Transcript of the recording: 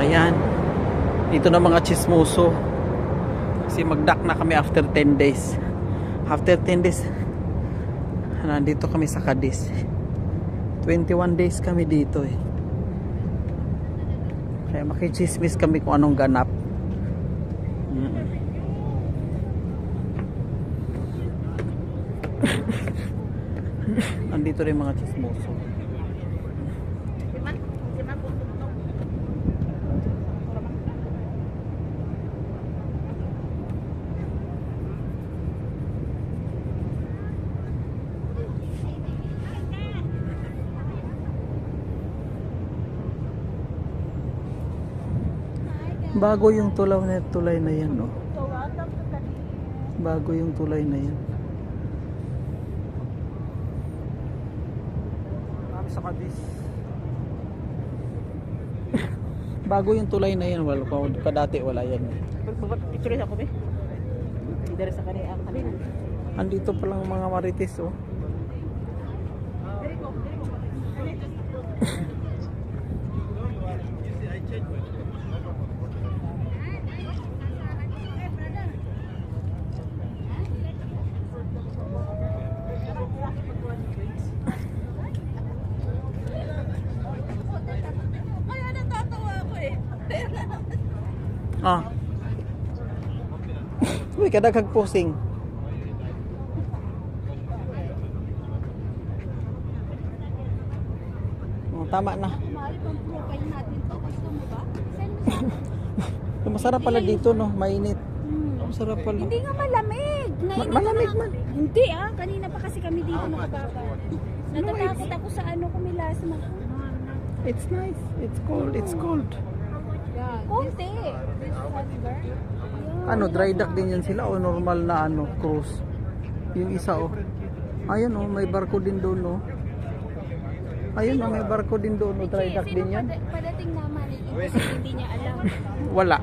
Ayan. Dito na mga chismoso. Kasi mag-dock na kami after 10 days. After 10 days, nandito kami sa Cadiz. 21 days kami dito eh. Kaya makichismis kami kung anong ganap. Andito rin mga chismoso. Bago yung tulay na yan, no? Bago yung tulay na yan. Kami sa Cadiz. Bago yung tulay na yan, wala pa dati wala yan. Picture ako be. Dari sa kanila kanina. Andito pa lang mga marites, oh. Ah. Uy, kadagag posing. Oh, tama na. Masarap pala dito, no? Mainit. Masarap pala. Hindi nga malamig. Malamig man. Hindi kanina pa kasi kami dito nakababa. Natatakot ako sa ano kumilas na. It's nice. It's cold. It's cold. Konti. Ano, dry dock din yan sila o normal na ano, cruise? Yung isa, oh. Ayun, oh, may barko din doon, oh. Ayun, oh, may barko din doon, oh. Dry dock din yan. Padating naman, hindi niya alam. Wala.